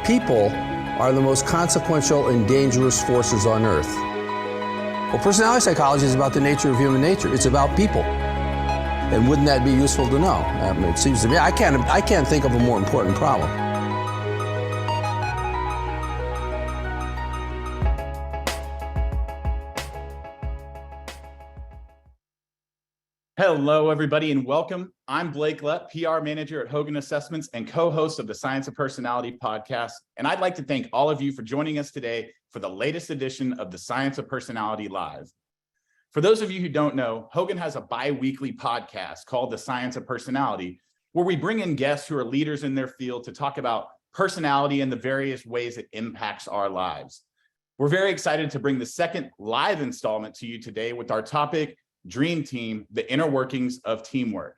People are the most consequential and dangerous forces on earth. Well, personality psychology is about the nature of human nature. It's about people. And wouldn't that be useful to know? It seems to me, I can't think of a more important problem. Hello, everybody, and welcome. I'm Blake Loepp, PR manager at Hogan Assessments and co-host of the Science of Personality podcast. And I'd like to thank all of you for joining us today for the latest edition of the Science of Personality Live. For those of you who don't know, Hogan has a bi-weekly podcast called the Science of Personality, where we bring in guests who are leaders in their field to talk about personality and the various ways it impacts our lives. We're very excited to bring the second live installment to you today with our topic, Dream Team, the inner workings of teamwork.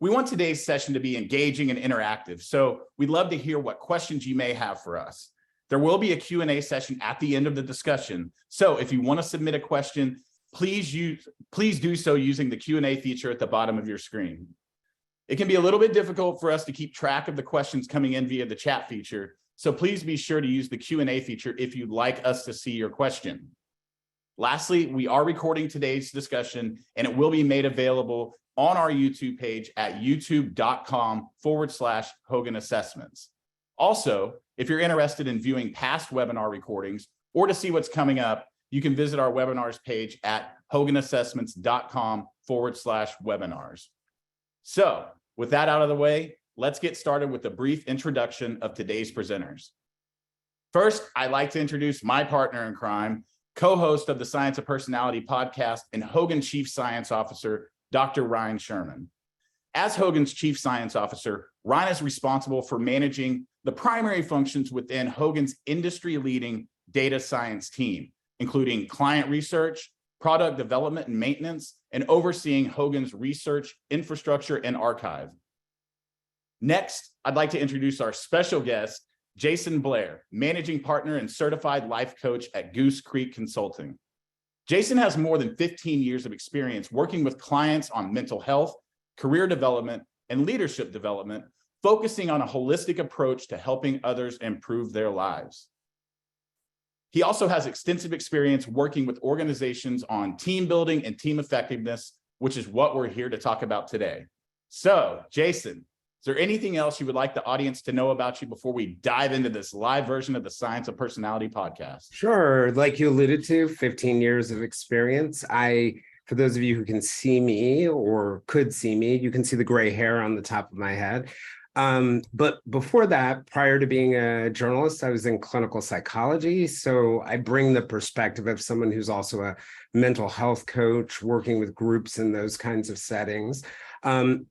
We want today's session to be engaging and interactive, so we'd love to hear what questions you may have for us. There will be a Q&A session at the end of the discussion, so if you want to submit a question, please do so using the Q&A feature at the bottom of your screen. It can be a little bit difficult for us to keep track of the questions coming in via the chat feature, so please be sure to use the Q&A feature if you'd like us to see your question. Lastly, we are recording today's discussion and it will be made available on our YouTube page at youtube.com/Hogan Assessments. Also, if you're interested in viewing past webinar recordings or to see what's coming up, you can visit our webinars page at hoganassessments.com/webinars. So with that out of the way, let's get started with a brief introduction of today's presenters. First, I'd like to introduce my partner in crime, co-host of the Science of Personality podcast and Hogan Chief Science Officer, Dr. Ryne Sherman. As Hogan's Chief Science Officer, Ryne is responsible for managing the primary functions within Hogan's industry-leading data science team, including client research, product development and maintenance, and overseeing Hogan's research, infrastructure, and archive. Next, I'd like to introduce our special guest, Jayson Blair, managing partner and certified life coach at Goose Consulting. Jayson has more than 15 years of experience working with clients on mental health, career development, and leadership development, focusing on a holistic approach to helping others improve their lives. He also has extensive experience working with organizations on team building and team effectiveness, which is what we're here to talk about today. So, Jayson, is there anything else you would like the audience to know about you before we dive into this live version of the Science of Personality podcast? Sure. Like you alluded to, 15 years of experience. For those of you who can see me or could see me, you can see the gray hair on the top of my head. But before that, prior to being a journalist, I was in clinical psychology. So I bring the perspective of someone who's also a mental health coach, working with groups in those kinds of settings.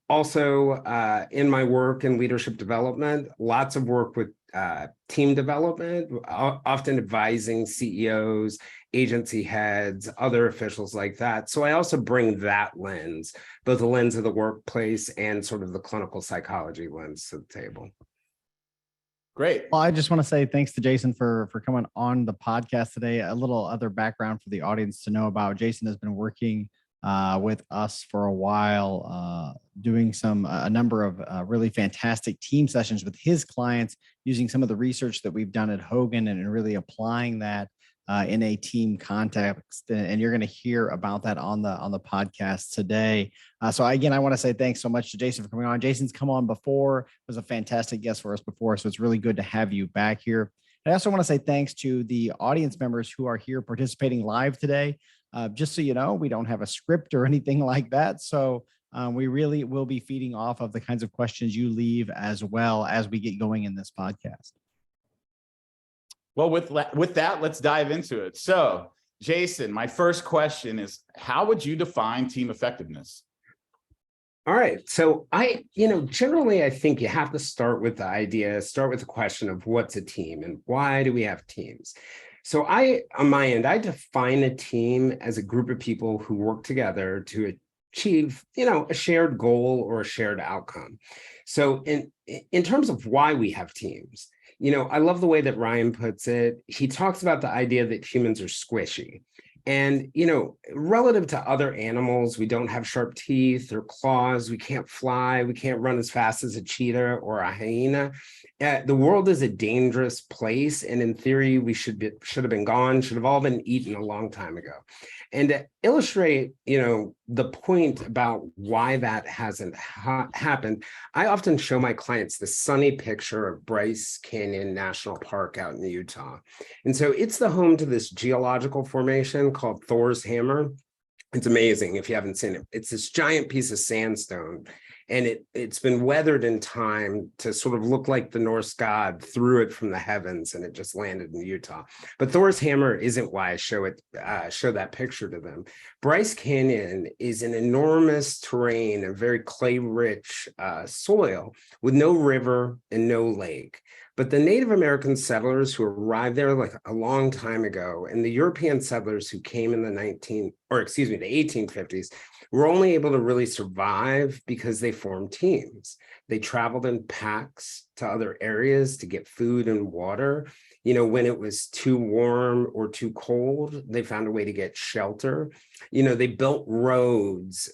Also, in my work in leadership development, lots of work with team development, often advising CEOs, agency heads, other officials like that. So I also bring that lens, both the lens of the workplace and sort of the clinical psychology lens to the table. Great. Well, I just want to say thanks to Jayson for coming on the podcast today. A little other background for the audience to know about. Jayson has been working with us for a while, doing a number of really fantastic team sessions with his clients, using some of the research that we've done at Hogan and really applying that in a team context. And you're going to hear about that on the podcast today. So again, I want to say thanks so much to Jayson for coming on. Jayson's come on before, was a fantastic guest for us before, so it's really good to have you back here. I also want to say thanks to the audience members who are here participating live today. Just so you know, we don't have a script or anything like that. So we really will be feeding off of the kinds of questions you leave as well as we get going in this podcast. Well, with that, let's dive into it. So, Jayson, my first question is, how would you define team effectiveness? All right. So generally, I think you have to start with the question of what's a team and why do we have teams? So on my end, I define a team as a group of people who work together to achieve, a shared goal or a shared outcome. So in terms of why we have teams, I love the way that Ryne puts it. He talks about the idea that humans are squishy. And, relative to other animals, we don't have sharp teeth or claws. We can't fly. We can't run as fast as a cheetah or a hyena. The world is a dangerous place. And in theory, we should have been gone, should have all been eaten a long time ago. And to illustrate, the point about why that hasn't happened, I often show my clients the sunny picture of Bryce Canyon National Park out in Utah. And so it's the home to this geological formation called Thor's Hammer. It's amazing if you haven't seen it. It's this giant piece of sandstone, and it's been weathered in time to sort of look like the Norse god threw it from the heavens, and it just landed in Utah. But Thor's Hammer isn't why I show that picture to them. Bryce Canyon is an enormous terrain, a very clay-rich soil with no river and no lake. But the Native American settlers who arrived there like a long time ago, and the European settlers who came in the 1850s, were only able to really survive because they formed teams. They traveled in packs to other areas to get food and water. When it was too warm or too cold, they found a way to get shelter. They built roads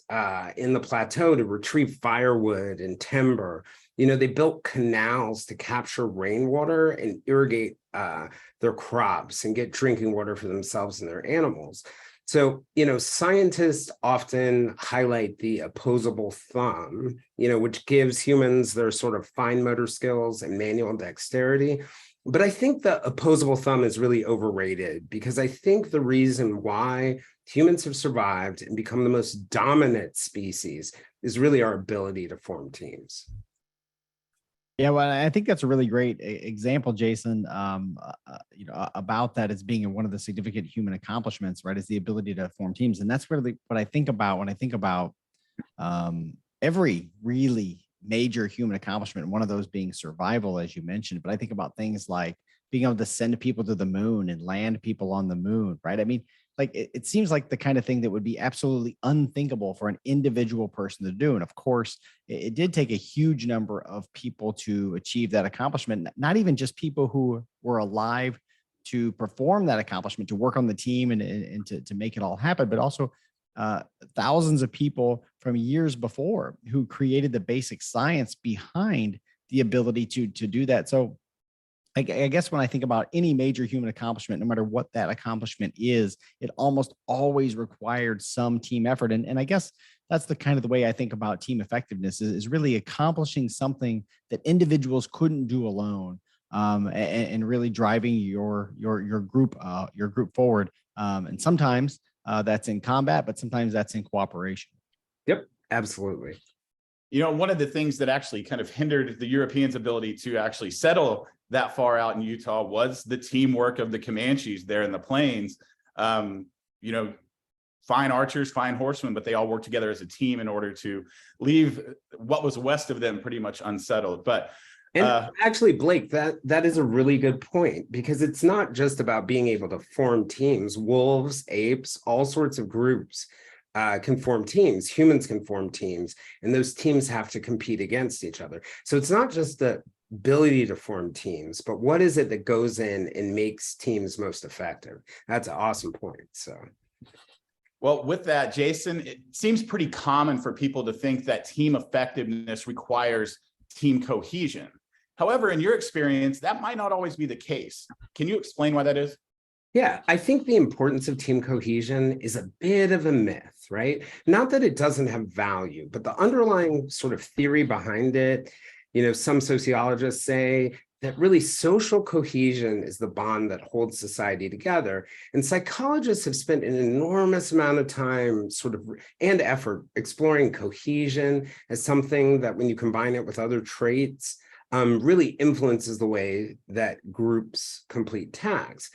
in the plateau to retrieve firewood and timber. They built canals to capture rainwater and irrigate their crops and get drinking water for themselves and their animals. So, scientists often highlight the opposable thumb, which gives humans their sort of fine motor skills and manual dexterity. But I think the opposable thumb is really overrated, because I think the reason why humans have survived and become the most dominant species is really our ability to form teams. Yeah, well, I think that's a really great example, Jayson, about that as being one of the significant human accomplishments, right? Is the ability to form teams. And that's really what I think about when I think about every really major human accomplishment, one of those being survival, as you mentioned. But I think about things like being able to send people to the moon and land people on the moon, right? I mean, like it seems like the kind of thing that would be absolutely unthinkable for an individual person to do. And of course, it did take a huge number of people to achieve that accomplishment, not even just people who were alive to perform that accomplishment, to work on the team and to make it all happen, but also thousands of people from years before who created the basic science behind the ability to do that. So I guess when I think about any major human accomplishment, no matter what that accomplishment is, it almost always required some team effort. And I guess that's the kind of the way I think about team effectiveness is really accomplishing something that individuals couldn't do alone, and really driving your group forward. And sometimes that's in combat, but sometimes that's in cooperation. Yep, absolutely. One of the things that actually kind of hindered the Europeans' ability to actually settle that far out in Utah was the teamwork of the Comanches there in the plains. Fine archers, fine horsemen, but they all worked together as a team in order to leave what was west of them pretty much unsettled. But actually, Blake, that is a really good point, because it's not just about being able to form teams. Wolves, apes, all sorts of groups can form teams. Humans can form teams, and those teams have to compete against each other. So it's not just the ability to form teams, but what is it that goes in and makes teams most effective? That's an awesome point. So, well, with that, Jayson, it seems pretty common for people to think that team effectiveness requires team cohesion. However, in your experience, that might not always be the case. Can you explain why that is? Yeah, I think the importance of team cohesion is a bit of a myth, right? Not that it doesn't have value, but the underlying sort of theory behind it, some sociologists say that really social cohesion is the bond that holds society together. And psychologists have spent an enormous amount of time and effort exploring cohesion as something that, when you combine it with other traits, really influences the way that groups complete tasks.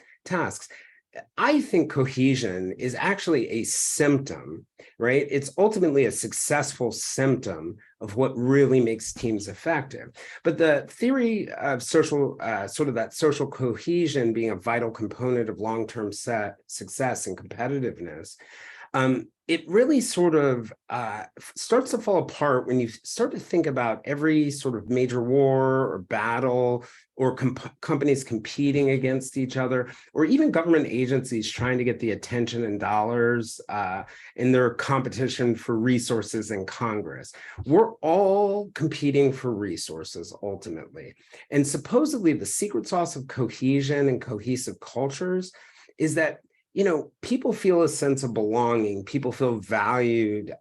I think cohesion is actually a symptom, right? It's ultimately a successful symptom of what really makes teams effective. But the theory of that social cohesion being a vital component of long-term success and competitiveness, It really sort of starts to fall apart when you start to think about every sort of major war or battle or companies competing against each other, or even government agencies trying to get the attention and dollars in their competition for resources in Congress. We're all competing for resources ultimately. And supposedly the secret sauce of cohesion and cohesive cultures is that people feel a sense of belonging. People feel valued.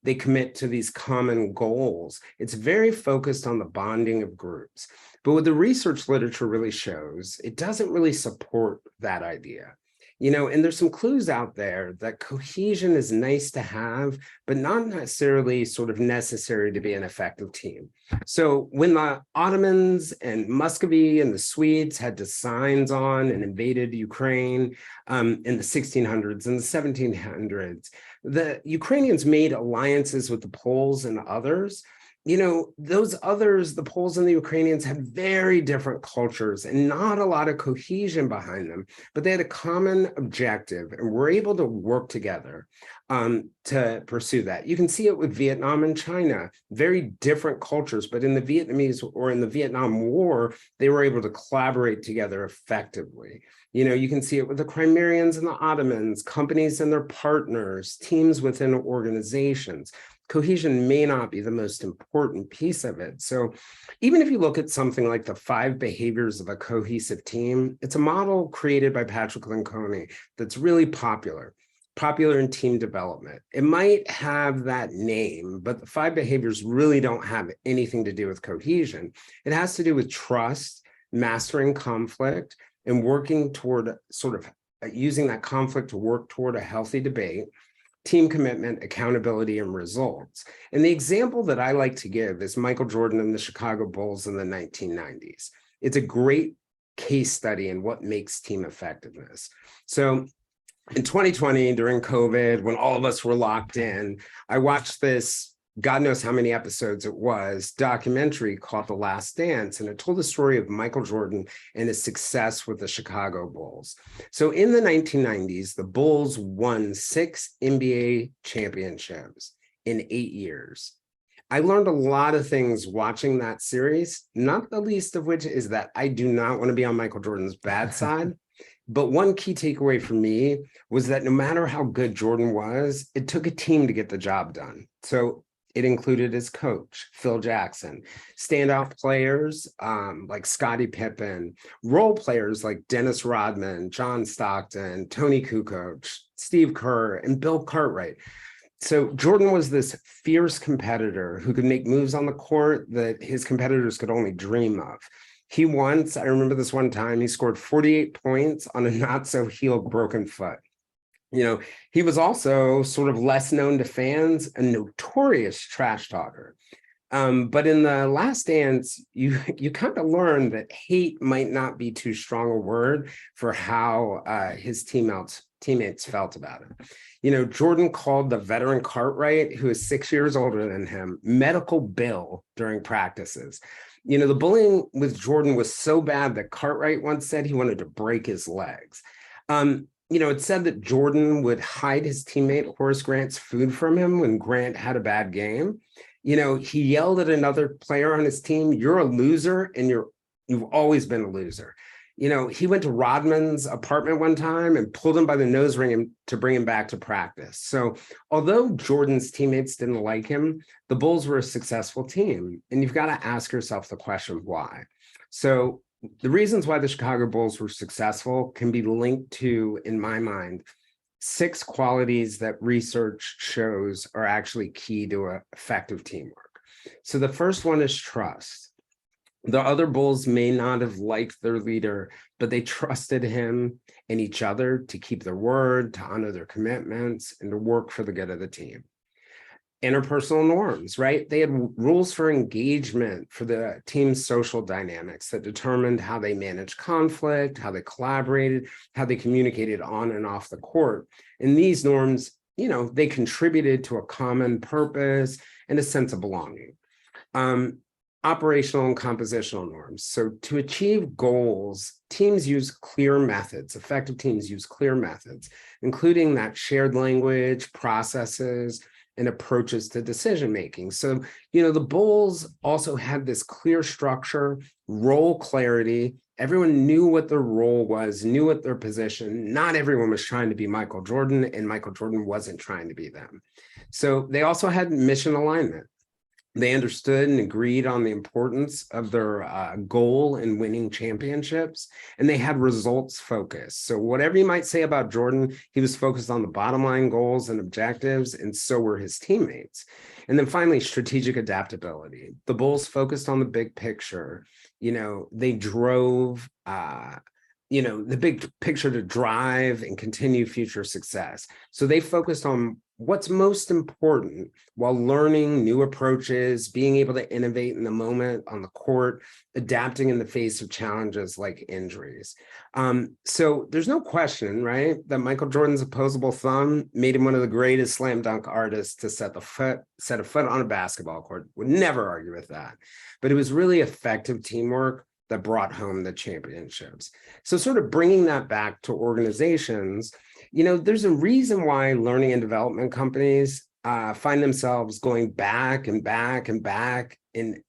They commit to these common goals. It's very focused on the bonding of groups. But what the research literature really shows, it doesn't really support that idea. And there's some clues out there that cohesion is nice to have, but not necessarily sort of necessary to be an effective team. So when the Ottomans and Muscovy and the Swedes had designs on and invaded Ukraine in the 1600s and the 1700s, the Ukrainians made alliances with the Poles and others. Those others, the Poles and the Ukrainians, had very different cultures and not a lot of cohesion behind them, but they had a common objective and were able to work together to pursue that. You can see it with Vietnam and China, very different cultures, but in the Vietnamese or in the Vietnam War, they were able to collaborate together effectively. You can see it with the Crimeans and the Ottomans, companies and their partners, teams within organizations. Cohesion may not be the most important piece of it. So even if you look at something like the 5 behaviors of a cohesive team, it's a model created by Patrick Lencioni that's really popular in team development. It might have that name, but the 5 behaviors really don't have anything to do with cohesion. It has to do with trust, mastering conflict, and working toward sort of using that conflict to work toward a healthy debate, team commitment, accountability, and results. And the example that I like to give is Michael Jordan and the Chicago Bulls in the 1990s. It's a great case study in what makes team effectiveness. So in 2020, during COVID, when all of us were locked in, I watched this, God knows how many episodes it was, documentary called The Last Dance, and it told the story of Michael Jordan and his success with the Chicago Bulls. So in the 1990s, the Bulls won 6 NBA championships in 8 years. I learned a lot of things watching that series, not the least of which is that I do not want to be on Michael Jordan's bad side. But one key takeaway for me was that no matter how good Jordan was, it took a team to get the job done. So it included his coach, Phil Jackson, standout players like Scottie Pippen, role players like Dennis Rodman, John Stockton, Tony Kukoc, Steve Kerr, and Bill Cartwright. So Jordan was this fierce competitor who could make moves on the court that his competitors could only dream of. I remember this one time, he scored 48 points on a not-so-healed broken foot. He was also sort of less known to fans, a notorious trash talker. But in The Last Dance, you kind of learn that hate might not be too strong a word for how his teammates felt about him. Jordan called the veteran Cartwright, who is 6 years older than him, Medical Bill during practices. The bullying with Jordan was so bad that Cartwright once said he wanted to break his legs. It said that Jordan would hide his teammate Horace Grant's food from him when Grant had a bad game. He yelled at another player on his team, "You're a loser, and you've always been a loser." He went to Rodman's apartment one time and pulled him by the nose ring to bring him back to practice. So although Jordan's teammates didn't like him, the Bulls were a successful team. And you've got to ask yourself the question, why? So the reasons why the Chicago Bulls were successful can be linked to, in my mind, 6 qualities that research shows are actually key to effective teamwork. So the first one is trust. The other Bulls may not have liked their leader, but they trusted him and each other to keep their word, to honor their commitments, and to work for the good of the team. Interpersonal norms, right? They had rules for engagement for the team's social dynamics that determined how they managed conflict, how they collaborated, how they communicated on and off the court. And these norms, they contributed to a common purpose and a sense of belonging. operational and compositional norms. So to achieve goals, teams use clear methods. Effective teams use clear methods, including that shared language, processes, and approaches to decision making. So, the Bulls also had this clear structure, role clarity. Everyone knew what their role was, knew what their position. Not everyone was trying to be Michael Jordan, and Michael Jordan wasn't trying to be them. So they also had mission alignment. They understood and agreed on the importance of their goal in winning championships, and they had results focus. So whatever you might say about Jordan, he was focused on the bottom line goals and objectives, and so were his teammates. And then finally, strategic adaptability. The Bulls focused on the big picture. They drove the big picture to drive and continue future success. So they focused on what's most important while learning new approaches, being able to innovate in the moment on the court, adapting in the face of challenges like injuries. So there's no question, right, that Michael Jordan's opposable thumb made him one of the greatest slam dunk artists to set a foot on a basketball court. Would never argue with that. But it was really effective teamwork that brought home the championships. So sort of bringing that back to organizations, there's a reason why learning and development companies find themselves going back and back and back and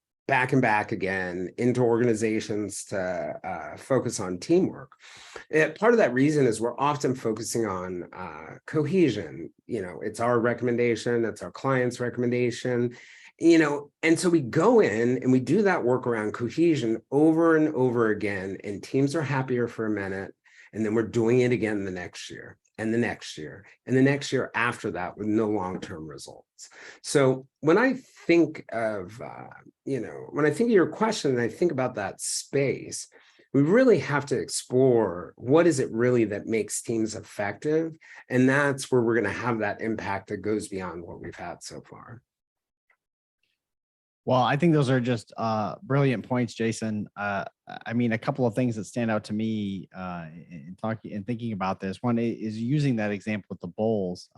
back again into organizations to focus on teamwork. Part of that reason is we're often focusing on cohesion. It's our recommendation, it's our client's recommendation. And so we go in and we do that work around cohesion over and over again, and teams are happier for a minute, and then we're doing it again the next year and the next year and the next year after that with no long-term results. So when I think of, when I think of your question and I think about that space, we really have to explore what is it really that makes teams effective, and that's where we're going to have that impact that goes beyond what we've had so far. Well, I think those are just brilliant points, Jayson. I mean, a couple of things that stand out to me in talking and thinking about this. One is using that example with the Bulls.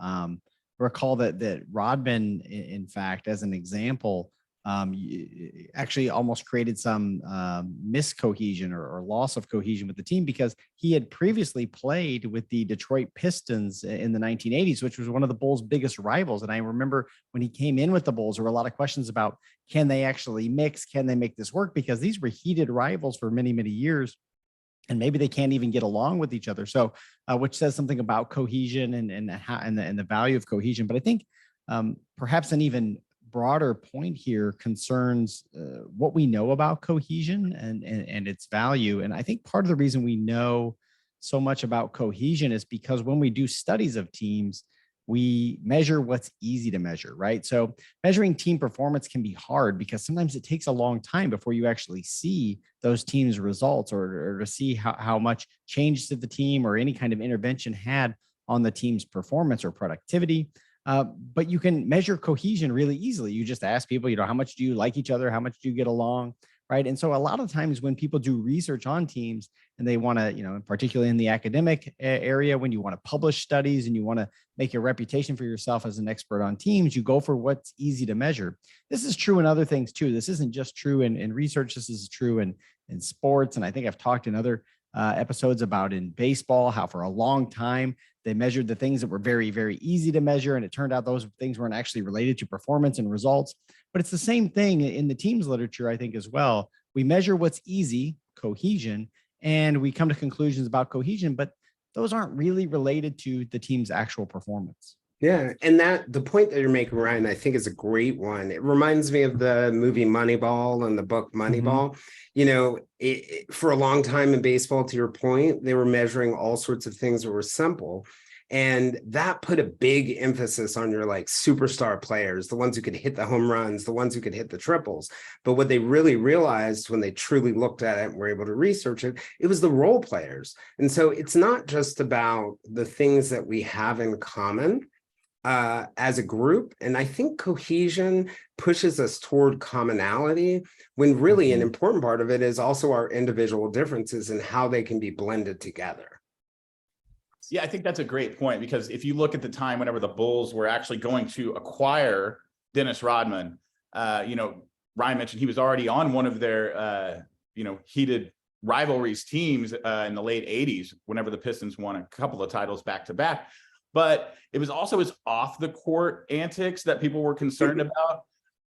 Recall that Rodman, in fact, as an example, actually almost created some miscohesion or loss of cohesion with the team, because he had previously played with the Detroit Pistons in the 1980s, which was one of the Bulls' biggest rivals. And I remember when he came in with the Bulls, there were a lot of questions about, can they actually mix? Can they make this work? Because these were heated rivals for many, many years, and maybe they can't even get along with each other. So, which says something about cohesion and the value of cohesion. But I think perhaps an even broader point here concerns what we know about cohesion and its value. And I think part of the reason we know so much about cohesion is because when we do studies of teams, we measure what's easy to measure, right? So measuring team performance can be hard because sometimes it takes a long time before you actually see those teams' results or to see how much change to the team or any kind of intervention had on the team's performance or productivity. But you can measure cohesion really easily. You just ask people, how much do you like each other? How much do you get along? Right. And so a lot of times when people do research on teams and they want to, particularly in the academic area, when you want to publish studies and you want to make a reputation for yourself as an expert on teams, you go for what's easy to measure. This is true in other things too. This isn't just true in research. This is true in sports. And I think I've talked in other episodes about in baseball, how for a long time they measured the things that were very, very easy to measure. And it turned out those things weren't actually related to performance and results. But it's the same thing in the teams literature, I think, as well. We measure what's easy, cohesion, and we come to conclusions about cohesion, but those aren't really related to the team's actual performance. Yeah, and the point that you're making, Ryne, I think is a great one. It reminds me of the movie Moneyball and the book Moneyball. Mm-hmm. For a long time in baseball, to your point, they were measuring all sorts of things that were simple. And that put a big emphasis on your superstar players, the ones who could hit the home runs, the ones who could hit the triples. But what they really realized when they truly looked at it and were able to research it, it was the role players. And so it's not just about the things that we have in common as a group. And I think cohesion pushes us toward commonality, when really an important part of it is also our individual differences and how they can be blended together. Yeah, I think that's a great point, because if you look at the time whenever the Bulls were actually going to acquire Dennis Rodman, Ryne mentioned, he was already on one of their, heated rivalries teams in the late 80s, whenever the Pistons won a couple of titles back to back. But it was also his off the court antics that people were concerned about.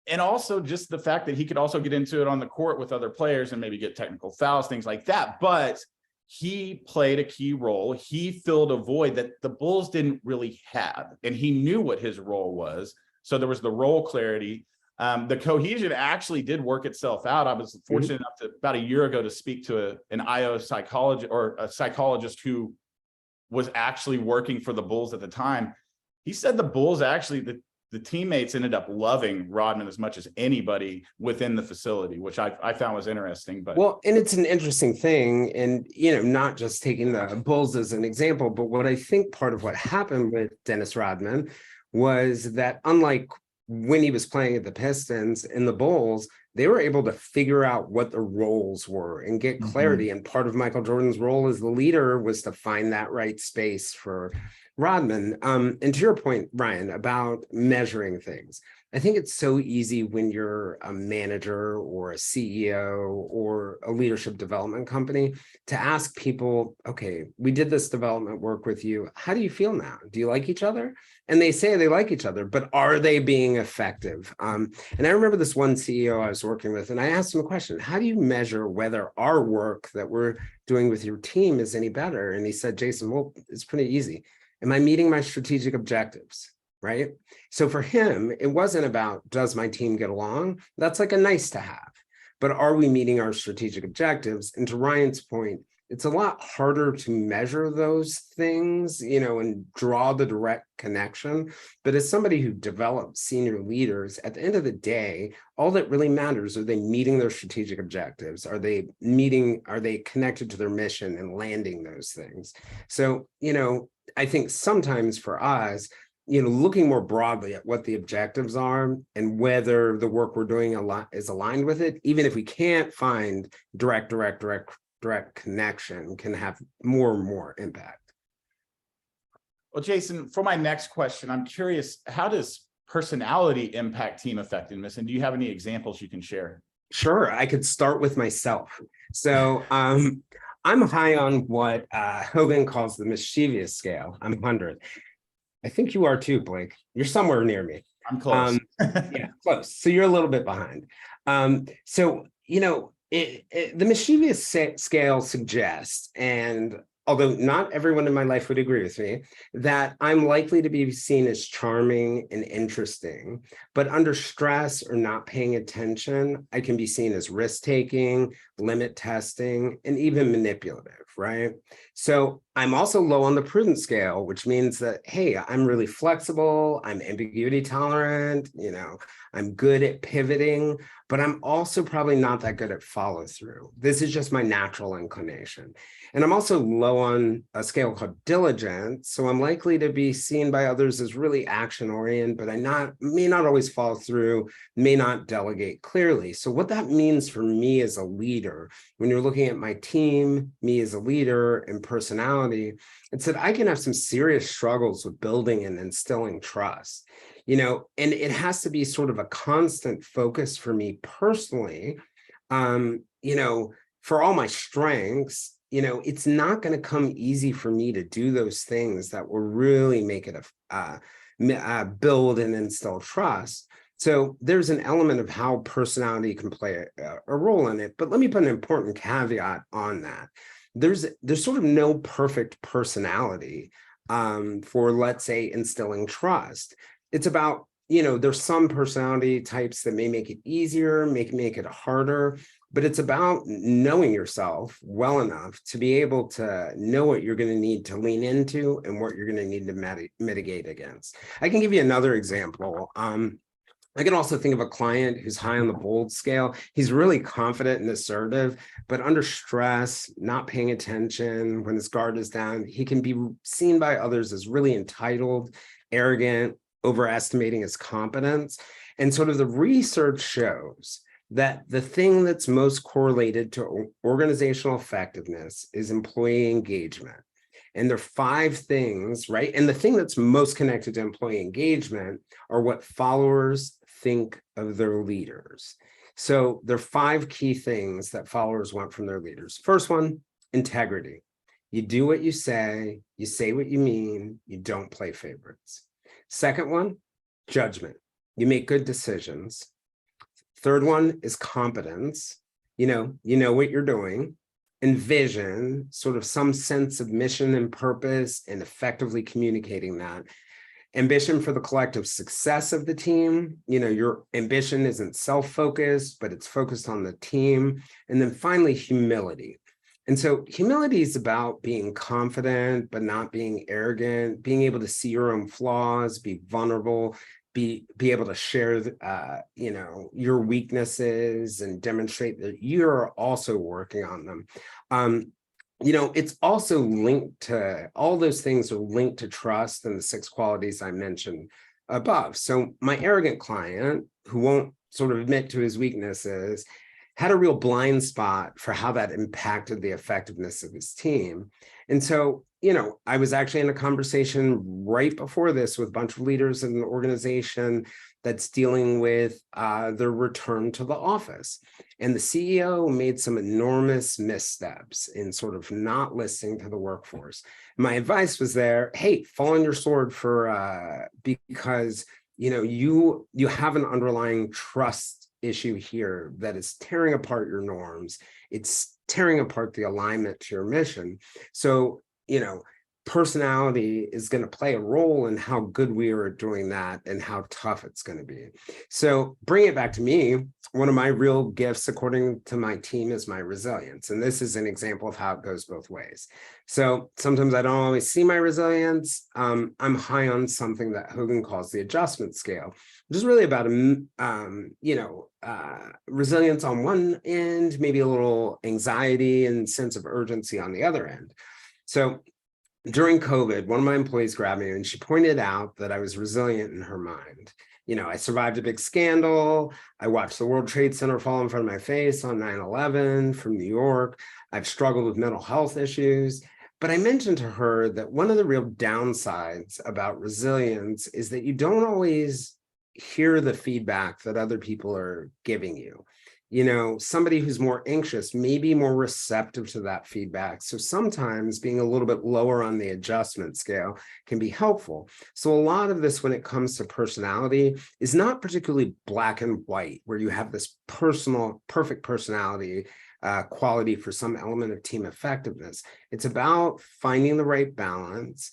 And also just the fact that he could also get into it on the court with other players and maybe get technical fouls, things like that. But he played a key role. He filled a void that the Bulls didn't really have. And he knew what his role was. So there was the role clarity. The cohesion actually did work itself out. I was fortunate enough to, about a year ago, to speak to an IO psychologist, or a psychologist who was actually working for the Bulls at the time. He said the Bulls actually, the teammates ended up loving Rodman as much as anybody within the facility, which I found was interesting. But well, and it's an interesting thing, and not just taking the Bulls as an example, but what I think part of what happened with Dennis Rodman was that, unlike when he was playing at the Pistons and the Bulls, they were able to figure out what the roles were and get clarity. And part of Michael Jordan's role as the leader was to find that right space for Rodman. And to your point, Ryne, about measuring things, I think it's so easy when you're a manager or a CEO or a leadership development company to ask people, okay, we did this development work with you. How do you feel now? Do you like each other? And they say they like each other, but are they being effective? And I remember this one CEO I was working with, and I asked him a question: how do you measure whether our work that we're doing with your team is any better? And he said, Jayson, well, it's pretty easy. Am I meeting my strategic objectives? Right? So for him, it wasn't about, does my team get along? That's like a nice to have. But are we meeting our strategic objectives? And to Ryan's point, it's a lot harder to measure those things, and draw the direct connection. But as somebody who develops senior leaders, at the end of the day, all that really matters, are they meeting their strategic objectives? Are they connected to their mission and landing those things? So, I think sometimes for us, looking more broadly at what the objectives are and whether the work we're doing is aligned with it, even if we can't find direct connection, can have more and more impact. Well, Jayson, for my next question, I'm curious, how does personality impact team effectiveness? And do you have any examples you can share? Sure, I could start with myself. So I'm high on what Hogan calls the mischievous scale. I'm 100. I think you are too, Blake. You're somewhere near me. I'm close. Yeah, close. So you're a little bit behind. The mischievous scale suggests, and although not everyone in my life would agree with me, that I'm likely to be seen as charming and interesting, but under stress or not paying attention, I can be seen as risk-taking, limit testing, and even manipulative, right? So I'm also low on the prudence scale, which means that, hey, I'm really flexible, I'm ambiguity tolerant, I'm good at pivoting, but I'm also probably not that good at follow through. This is just my natural inclination. And I'm also low on a scale called diligence. So I'm likely to be seen by others as really action oriented, but I may not always follow through, may not delegate clearly. So what that means for me as a leader, when you're looking at my team, me as a leader, and personality, it's that I can have some serious struggles with building and instilling trust. And it has to be sort of a constant focus for me personally. For all my strengths, it's not going to come easy for me to do those things that will really make it build and instill trust. So there's an element of how personality can play a role in it. But let me put an important caveat on that. There's sort of no perfect personality for, let's say, instilling trust. It's about, there's some personality types that may make it easier, make it harder, but it's about knowing yourself well enough to be able to know what you're going to need to lean into and what you're going to need to mitigate against. I can give you another example. I can also think of a client who's high on the bold scale. He's really confident and assertive, but under stress, not paying attention, when his guard is down, he can be seen by others as really entitled, arrogant, overestimating his competence. And sort of the research shows that the thing that's most correlated to organizational effectiveness is employee engagement. And there are 5 things, right? And the thing that's most connected to employee engagement are what followers think of their leaders. So there are 5 key things that followers want from their leaders. First one, integrity. You do what you say what you mean, you don't play favorites. Second one, judgment. You make good decisions. Third one is competence. You know what you're doing. And vision, sort of some sense of mission and purpose and effectively communicating that. Ambition for the collective success of the team. Your ambition isn't self-focused, but it's focused on the team. And then finally, humility. And so humility is about being confident, but not being arrogant, being able to see your own flaws, be vulnerable, be able to share, your weaknesses and demonstrate that you're also working on them. It's also linked to, all those things are linked to trust and the 6 qualities I mentioned above. So my arrogant client, who won't sort of admit to his weaknesses, had a real blind spot for how that impacted the effectiveness of his team. And so, I was actually in a conversation right before this with a bunch of leaders in an organization that's dealing with their return to the office. And the CEO made some enormous missteps in sort of not listening to the workforce. My advice was there, hey, fall on your sword because, you have an underlying trust issue here that is tearing apart your norms. It's tearing apart the alignment to your mission. So, personality is going to play a role in how good we are at doing that and how tough it's going to be. So bring it back to me. One of my real gifts, according to my team, is my resilience. And this is an example of how it goes both ways. So sometimes I don't always see my resilience. I'm high on something that Hogan calls the adjustment scale, which is really about, resilience on one end, maybe a little anxiety and sense of urgency on the other end. So during COVID, one of my employees grabbed me and she pointed out that I was resilient in her mind. I survived a big scandal. I watched the World Trade Center fall in front of my face on 9/11 from New York. I've struggled with mental health issues. But I mentioned to her that one of the real downsides about resilience is that you don't always hear the feedback that other people are giving you. Somebody who's more anxious may be more receptive to that feedback. So sometimes being a little bit lower on the adjustment scale can be helpful. So a lot of this, when it comes to personality, is not particularly black and white, where you have this perfect personality quality for some element of team effectiveness. It's about finding the right balance.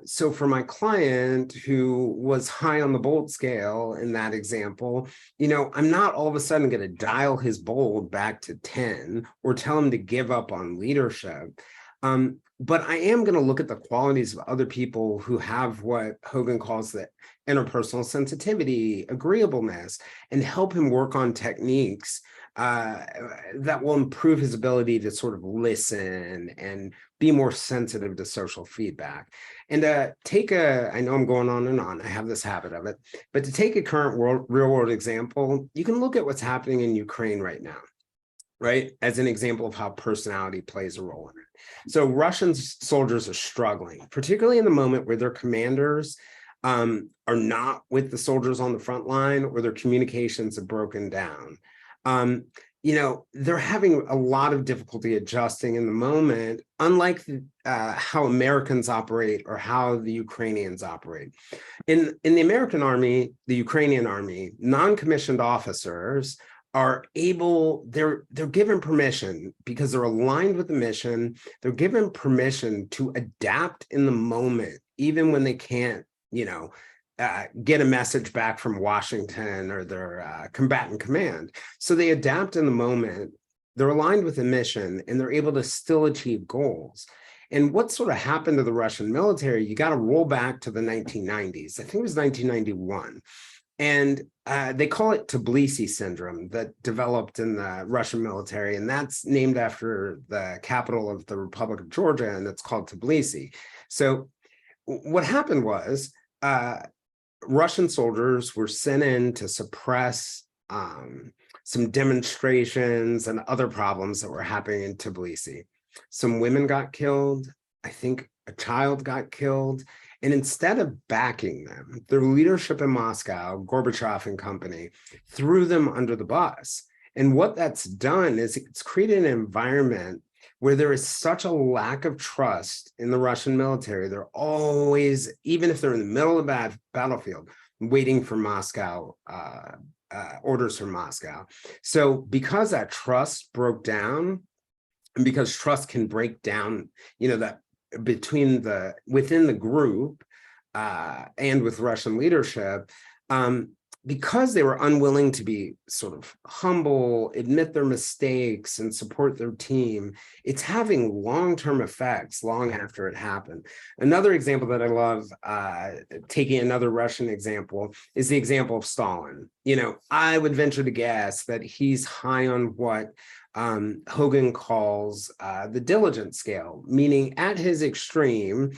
So for my client who was high on the bold scale in that example, I'm not all of a sudden going to dial his bold back to 10 or tell him to give up on leadership. But I am going to look at the qualities of other people who have what Hogan calls the interpersonal sensitivity, agreeableness, and help him work on techniques that will improve his ability to sort of listen and be more sensitive to social feedback. And I know I'm going on and on, I have this habit of it, but to take a current real world example, you can look at what's happening in Ukraine right now, right? As an example of how personality plays a role in it. So Russian soldiers are struggling, particularly in the moment where their commanders are not with the soldiers on the front line, or their communications have broken down. They're having a lot of difficulty adjusting in the moment, unlike how Americans operate or how the Ukrainians operate. In the American army, the Ukrainian army, non-commissioned officers are they're given permission because they're aligned with the mission. They're given permission to adapt in the moment, even when they can't, get a message back from Washington or their combatant command. So they adapt in the moment, they're aligned with the mission, and they're able to still achieve goals. And what sort of happened to the Russian military, you got to roll back to the 1990s. I think it was 1991. And they call it Tbilisi syndrome that developed in the Russian military. And that's named after the capital of the Republic of Georgia, and it's called Tbilisi. So what happened was, Russian soldiers were sent in to suppress some demonstrations and other problems that were happening in Tbilisi. Some women got killed. I think a child got killed. And instead of backing them, their leadership in Moscow, Gorbachev and company, threw them under the bus. And what that's done is it's created an environment where there is such a lack of trust in the Russian military. They're always, even if they're in the middle of a battlefield, waiting for Moscow, orders from Moscow. So because that trust broke down, and because trust can break down, that within the group and with Russian leadership, because they were unwilling to be sort of humble, admit their mistakes, and support their team, it's having long-term effects long after it happened. Another example that I love, taking another Russian example, is the example of Stalin. I would venture to guess that he's high on what Hogan calls the diligence scale, meaning at his extreme,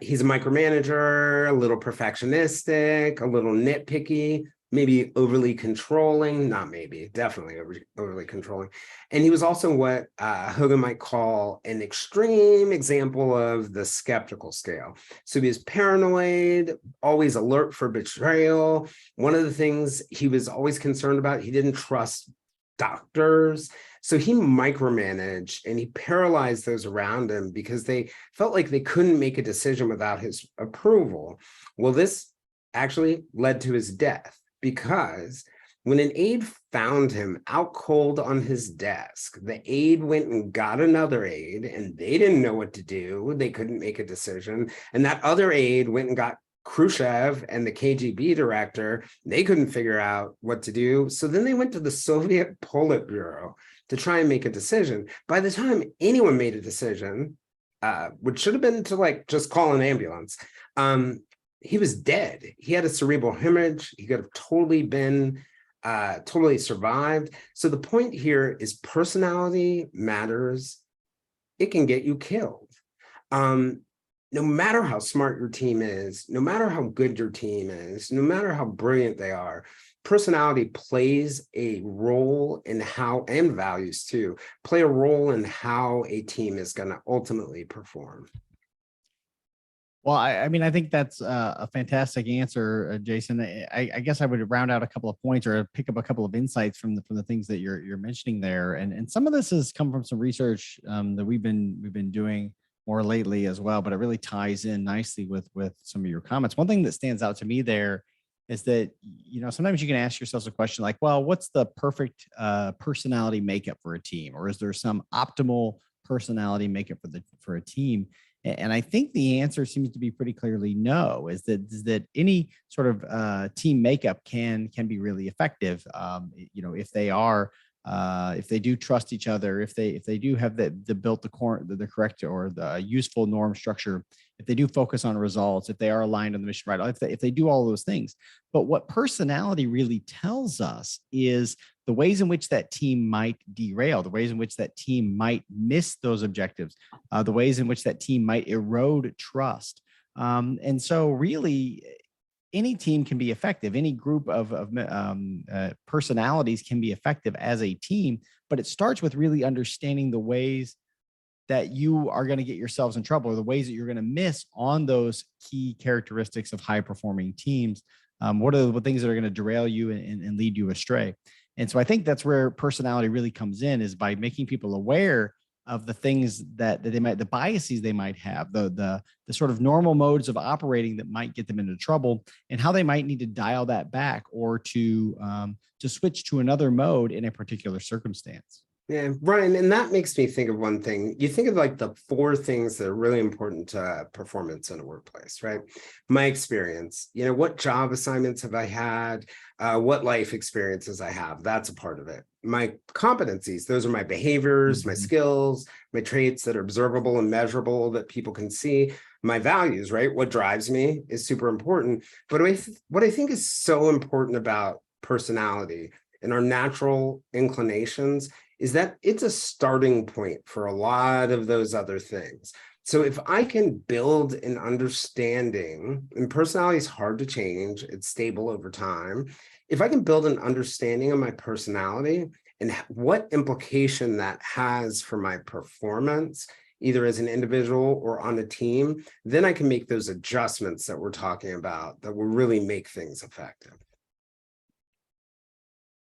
he's a micromanager, a little perfectionistic, a little nitpicky, maybe overly controlling, not maybe, definitely overly controlling. And he was also what Hogan might call an extreme example of the skeptical scale. So he was paranoid, always alert for betrayal. One of the things he was always concerned about, he didn't trust doctors. So he micromanaged and he paralyzed those around him because they felt like they couldn't make a decision without his approval. Well, this actually led to his death, because when an aide found him out cold on his desk, the aide went and got another aide, and they didn't know what to do. They couldn't make a decision. And that other aide went and got Khrushchev and the KGB director. They couldn't figure out what to do. So then they went to the Soviet Politburo to try and make a decision. By the time anyone made a decision, which should have been to just call an ambulance, he was dead. He had a cerebral hemorrhage. He could have totally survived. So the point here is personality matters. It can get you killed. No matter how smart your team is, no matter how good your team is, no matter how brilliant they are, personality plays a role in how, and values too, play a role in how a team is going to ultimately perform. Well, I mean, I think that's a fantastic answer, Jayson. I guess I would round out a couple of points or pick up a couple of insights from the things that you're mentioning there, and some of this has come from some research that we've been doing more lately as well, but it really ties in nicely with some of your comments. One thing that stands out to me there is that, sometimes you can ask yourself a question like, well, what's the perfect personality makeup for a team? Or is there some optimal personality makeup for a team? And I think the answer seems to be pretty clearly no, is that any sort of team makeup can be really effective. If they are, if they do trust each other, if they do have the correct or the useful norm structure, if they do focus on results, if they are aligned on the mission, right? If they do all those things. But what personality really tells us is the ways in which that team might derail, the ways in which that team might miss those objectives, the ways in which that team might erode trust. And so really, any team can be effective. Any group of personalities can be effective as a team, but it starts with really understanding the ways that you are going to get yourselves in trouble, or the ways that you're going to miss on those key characteristics of high-performing teams. What are the things that are going to derail you and lead you astray? And so I think that's where personality really comes in, is by making people aware of the things that they might, the biases they might have, the sort of normal modes of operating that might get them into trouble, and how they might need to dial that back or to switch to another mode in a particular circumstance. Yeah, Ryne, and that makes me think of one thing. You think of the 4 things that are really important to performance in a workplace, right? My experience, what job assignments have I had? What life experiences I have? That's a part of it. My competencies, those are my behaviors, my skills, my traits that are observable and measurable that people can see. My values, right? What drives me is super important. But what I think is so important about personality and our natural inclinations is that it's a starting point for a lot of those other things. So if I can build an understanding, and personality is hard to change, it's stable over time. If I can build an understanding of my personality and what implication that has for my performance, either as an individual or on a team, then I can make those adjustments that we're talking about that will really make things effective.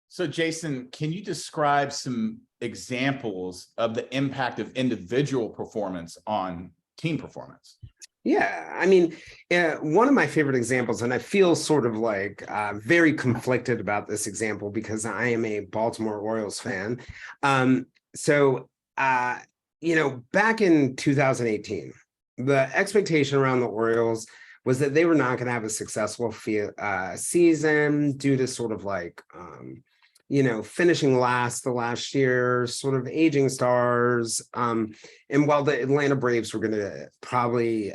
So Jayson, can you describe some examples of the impact of individual performance on team performance? Yeah, I mean, one of my favorite examples, and I feel sort of like very conflicted about this example because I am a Baltimore Orioles fan. Back in 2018, the expectation around the Orioles was that they were not going to have a successful season due to sort of like, finishing last the last year, sort of aging stars. And while the Atlanta Braves were going to probably,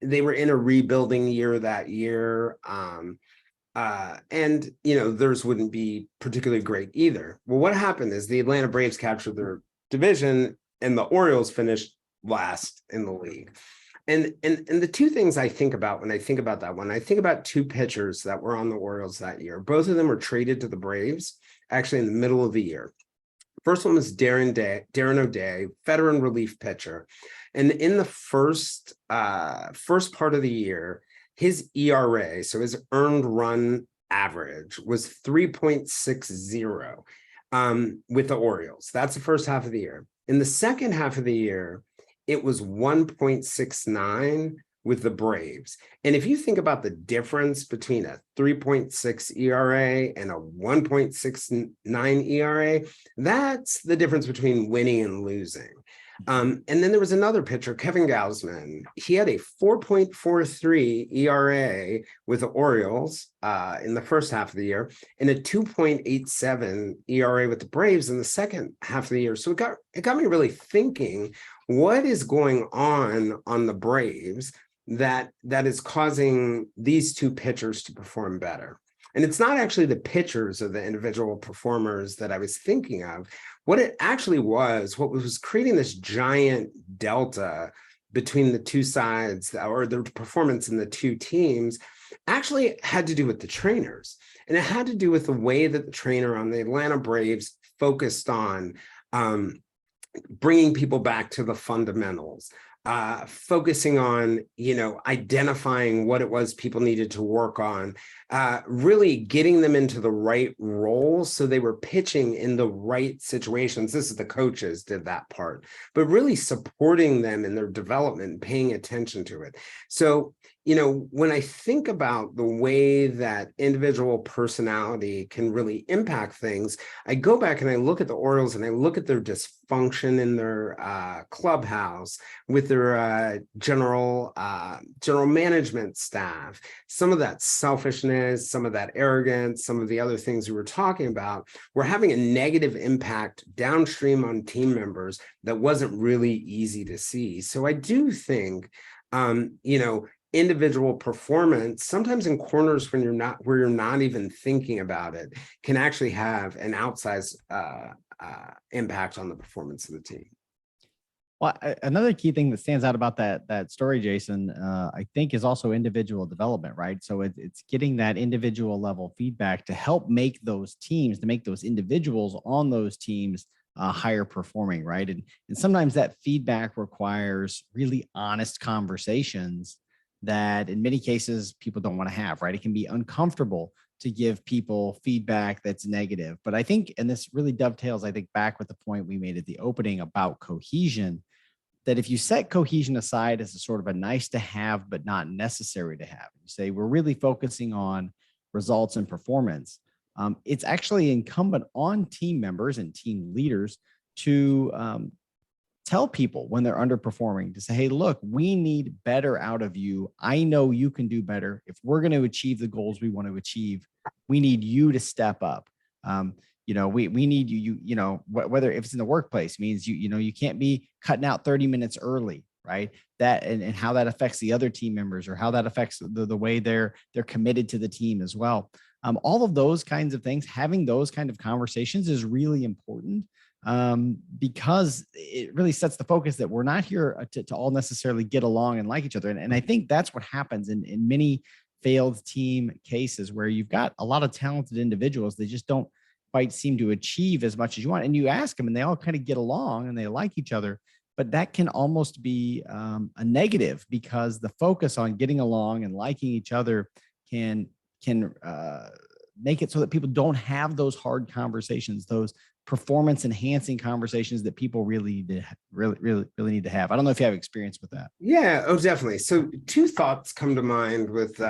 they were in a rebuilding year that year. Theirs wouldn't be particularly great either. Well, what happened is the Atlanta Braves captured their division and the Orioles finished last in the league. And the two things I think about when I think about that one, I think about two pitchers that were on the Orioles that year. Both of them were traded to the Braves, actually in the middle of the year. First one was Darren O'Day, veteran relief pitcher. And in the first part of the year, his ERA, so his earned run average, was 3.60 with the Orioles. That's the first half of the year. In the second half of the year, it was 1.69 with the Braves. And if you think about the difference between a 3.6 ERA and a 1.69 ERA, that's the difference between winning and losing. And then there was another pitcher, Kevin Gausman. He had a 4.43 ERA with the Orioles in the first half of the year and a 2.87 ERA with the Braves in the second half of the year. So it got me really thinking, what is going on the Braves that is causing these two pitchers to perform better? And it's not actually the pitchers or the individual performers that I was thinking of. What it actually was, what was creating this giant delta between the two sides, or the performance in the two teams, actually had to do with the trainers. And it had to do with the way that the trainer on the Atlanta Braves focused on bringing people back to the fundamentals, focusing on, identifying what it was people needed to work on, really getting them into the right roles so they were pitching in the right situations. This is the coaches did that part, but really supporting them in their development, paying attention to it. So, when I think about the way that individual personality can really impact things, I go back and I look at the Orioles and I look at their dysfunction in their clubhouse with their general management staff, some of that selfishness, some of that arrogance, some of the other things we were talking about, were having a negative impact downstream on team members that wasn't really easy to see. So I do think, individual performance, sometimes in corners where you're not even thinking about it, can actually have an outsized impact on the performance of the team. Well, another key thing that stands out about that story, Jayson, I think, is also individual development, right? So it's getting that individual level feedback to help make those teams, to make those individuals on those teams higher performing, right? And sometimes that feedback requires really honest conversations that in many cases people don't want to have, right? It can be uncomfortable to give people feedback that's negative. But I think, and this really dovetails, I think, back with the point we made at the opening about cohesion, that if you set cohesion aside as a sort of a nice to have, but not necessary to have, you say we're really focusing on results and performance, it's actually incumbent on team members and team leaders to tell people when they're underperforming, to say, hey, look, we need better out of you. I know you can do better. If we're going to achieve the goals we want to achieve, we need you to step up. We need you, whether if it's in the workplace, means you can't be cutting out 30 minutes early, right? That and how that affects the other team members, or how that affects the way they're committed to the team as well. All of those kinds of things, having those kind of conversations is really important. Because it really sets the focus that we're not here to all necessarily get along and like each other. And I think that's what happens in many failed team cases, where you've got a lot of talented individuals. They just don't quite seem to achieve as much as you want. And you ask them and they all kind of get along and they like each other. but that can almost be a negative, because the focus on getting along and liking each other can make it so that people don't have those hard conversations, those performance enhancing conversations that people really need to have. I don't know if you have experience with that. Yeah, oh, definitely. So two thoughts come to mind with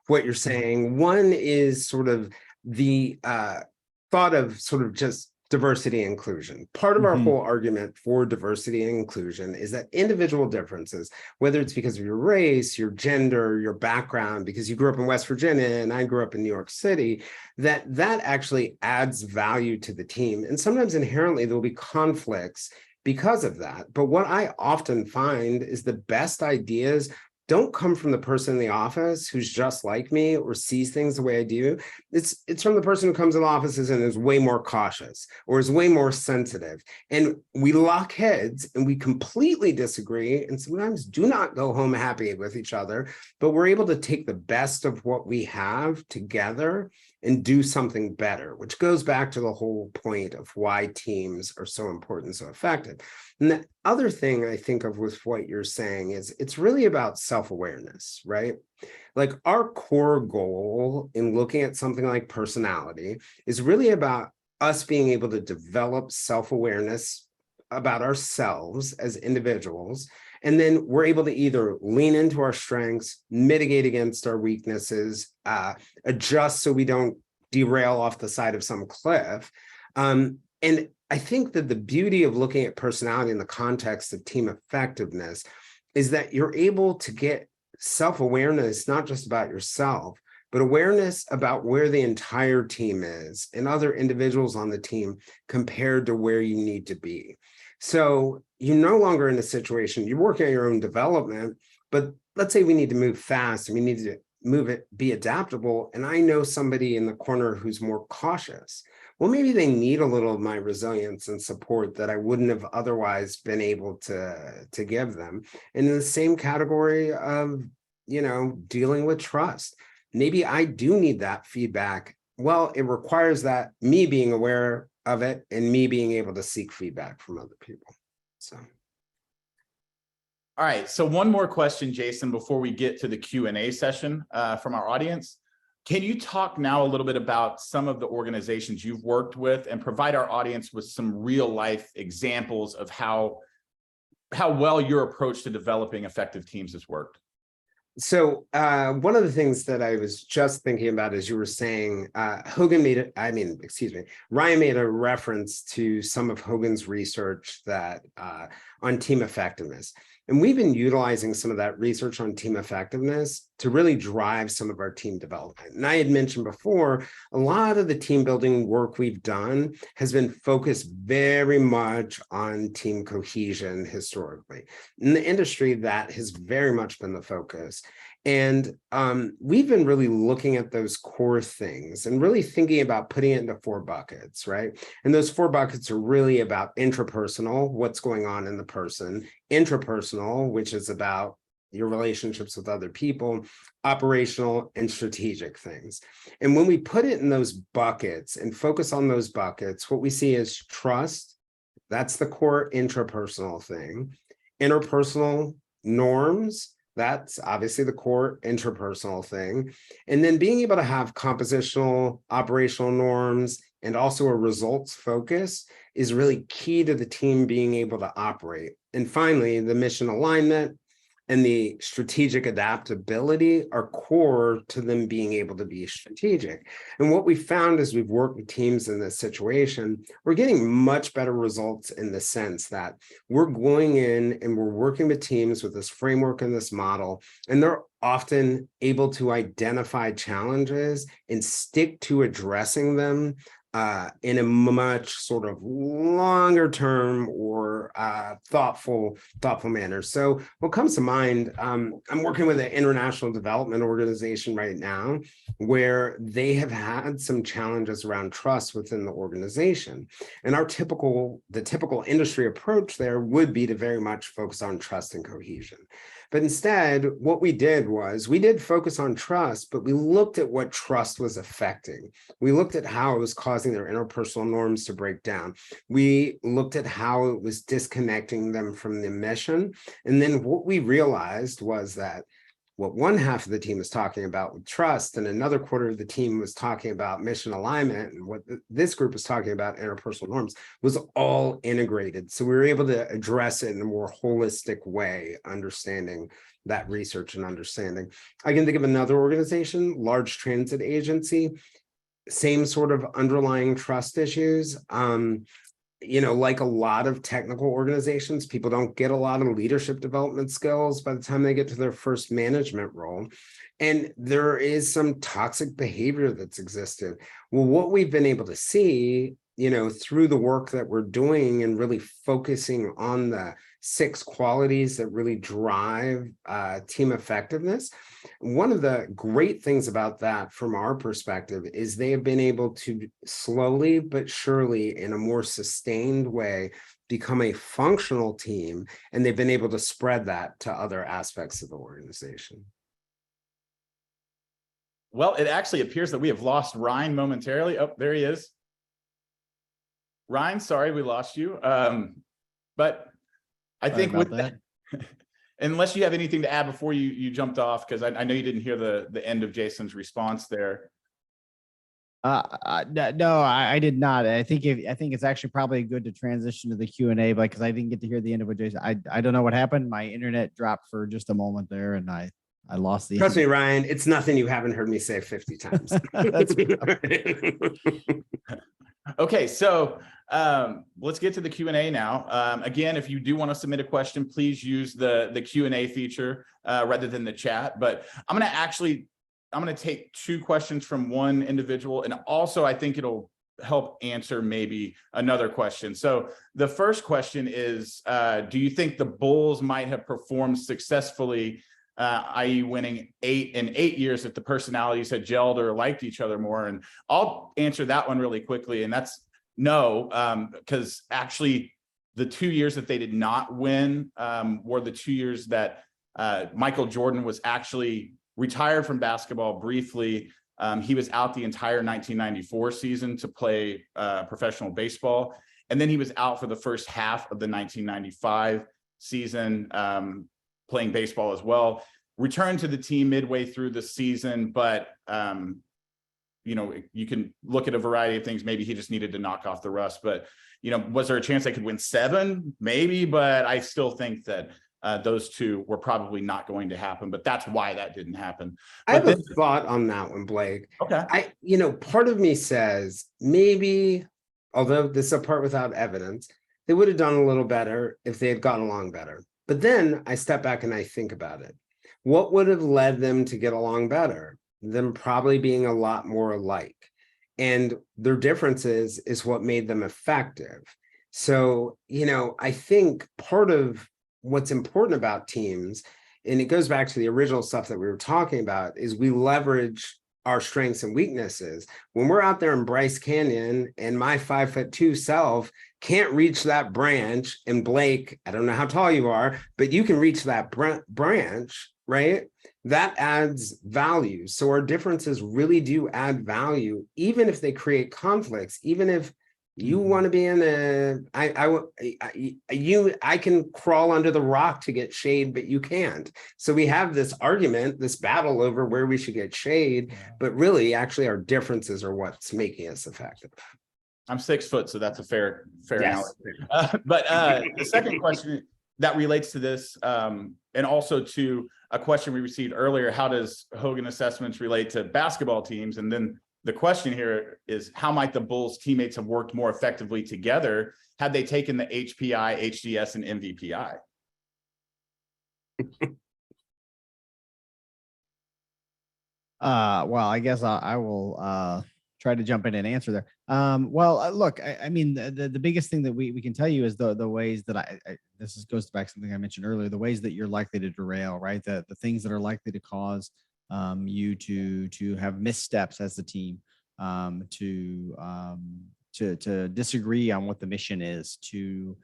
what you're saying. One is sort of the thought of sort of just diversity and inclusion. Part of our whole argument for diversity and inclusion is that individual differences, whether it's because of your race, your gender, your background, because you grew up in West Virginia and I grew up in New York City, that actually adds value to the team. And sometimes inherently there will be conflicts because of that. But what I often find is the best ideas don't come from the person in the office who's just like me or sees things the way I do. It's from the person who comes in offices and is way more cautious or is way more sensitive. And we lock heads and we completely disagree and sometimes do not go home happy with each other, but we're able to take the best of what we have together and do something better, which goes back to the whole point of why teams are so important, so effective. And the other thing I think of with what you're saying is it's really about self-awareness, right? Like our core goal in looking at something like personality is really about us being able to develop self-awareness about ourselves as individuals. And then we're able to either lean into our strengths, mitigate against our weaknesses, adjust so we don't derail off the side of some cliff. And I think that the beauty of looking at personality in the context of team effectiveness is that you're able to get self-awareness, not just about yourself, but awareness about where the entire team is and other individuals on the team compared to where you need to be. So you're no longer in a situation, you're working on your own development, but let's say we need to move fast and we need to move it, be adaptable. And I know somebody in the corner who's more cautious. Well, maybe they need a little of my resilience and support that I wouldn't have otherwise been able to give them. And in the same category of, dealing with trust, maybe I do need that feedback. Well, it requires that me being aware of it and me being able to seek feedback from other people. So. All right, so one more question, Jayson, before we get to the Q&A session from our audience. Can you talk now a little bit about some of the organizations you've worked with and provide our audience with some real life examples of how well your approach to developing effective teams has worked? So one of the things that I was just thinking about as you were saying, Ryne made a reference to some of Hogan's research that on team effectiveness. And we've been utilizing some of that research on team effectiveness to really drive some of our team development. And I had mentioned before, a lot of the team building work we've done has been focused very much on team cohesion historically. In the industry, that has very much been the focus. And we've been really looking at those core things and really thinking about putting it into 4 buckets, right? And those 4 buckets are really about intrapersonal, what's going on in the person, intrapersonal, which is about your relationships with other people, operational and strategic things. And when we put it in those buckets and focus on those buckets, what we see is trust. That's the core intrapersonal thing. Interpersonal norms. That's obviously the core interpersonal thing. And then being able to have compositional, operational norms, and also a results focus is really key to the team being able to operate. And finally, the mission alignment and the strategic adaptability are core to them being able to be strategic. And what we found as we've worked with teams in this situation, we're getting much better results in the sense that we're going in and we're working with teams with this framework and this model, and they're often able to identify challenges and stick to addressing them in a much sort of longer term or thoughtful manner. So what comes to mind, I'm working with an international development organization right now where they have had some challenges around trust within the organization. And the typical industry approach there would be to very much focus on trust and cohesion. But instead, what we did was we did focus on trust, but we looked at what trust was affecting. We looked at how it was causing their interpersonal norms to break down. We looked at how it was disconnecting them from the mission. And then what we realized was that what one half of the team was talking about with trust, and another quarter of the team was talking about mission alignment, and what this group was talking about interpersonal norms, was all integrated. So we were able to address it in a more holistic way, understanding that research and understanding. I can think of another organization, large transit agency, same sort of underlying trust issues. Like a lot of technical organizations, people don't get a lot of leadership development skills by the time they get to their first management role. And there is some toxic behavior that's existed. Well, what we've been able to see, through the work that we're doing and really focusing on the 6 qualities that really drive team effectiveness. One of the great things about that from our perspective is they have been able to slowly but surely, in a more sustained way, become a functional team, and they've been able to spread that to other aspects of the organization. Well, it actually appears that we have lost Ryne momentarily. Oh, there he is. Ryne, sorry we lost you. But I think with that, unless you have anything to add before you jumped off, because I know you didn't hear the end of Jayson's response there. No, I did not. I think it's actually probably good to transition to the Q&A, because I didn't get to hear the end of what Jayson. I don't know what happened. My internet dropped for just a moment there, and I lost the. Trust me, Ryne, it's nothing you haven't heard me say 50 times. Okay, so let's get to the Q&A now. Again, if you do want to submit a question, please use the Q&A feature rather than the chat. But I'm going to take 2 questions from one individual, and also I think it'll help answer maybe another question. So the first question is, do you think the Bulls might have performed successfully, i.e. winning 8 in 8 years, if the personalities had gelled or liked each other more? And I'll answer that one really quickly, and that's no, because actually the 2 years that they did not win were the 2 years that Michael Jordan was actually retired from basketball briefly. He was out the entire 1994 season to play professional baseball. And then he was out for the first half of the 1995 season playing baseball as well. Returned to the team midway through the season, but you can look at a variety of things. Maybe he just needed to knock off the rust. But was there a chance they could win 7? Maybe, but I still think that those 2 were probably not going to happen, but that's why that didn't happen. I have a thought on that one, Blake. Okay. Part of me says maybe, although this is a part without evidence, they would have done a little better if they had gotten along better. But then I step back and I think about it. What would have led them to get along better? Them probably being a lot more alike. And their differences is what made them effective. So, I think part of what's important about teams, and it goes back to the original stuff that we were talking about, is we leverage our strengths and weaknesses. When we're out there in Bryce Canyon and my 5'2" self can't reach that branch, and Blake, I don't know how tall you are, but you can reach that branch, right? That adds value. So our differences really do add value, even if they create conflicts, even if you want to be in I can crawl under the rock to get shade, but you can't. So we have this argument, this battle over where we should get shade, but really actually our differences are what's making us effective. I'm 6 foot, so that's a fair Yes. analogy. But the second question that relates to this, and also to a question we received earlier, how does Hogan assessments relate to basketball teams? And then the question here is, how might the Bulls teammates have worked more effectively together had they taken the HPI, HDS, and MVPI? Well, I guess I will try to jump in and answer there. Look, I mean, the biggest thing that we can tell you is the ways that goes back to something I mentioned earlier, the ways that you're likely to derail, right? The things that are likely to cause you to have missteps as a team, to disagree on what the mission is, to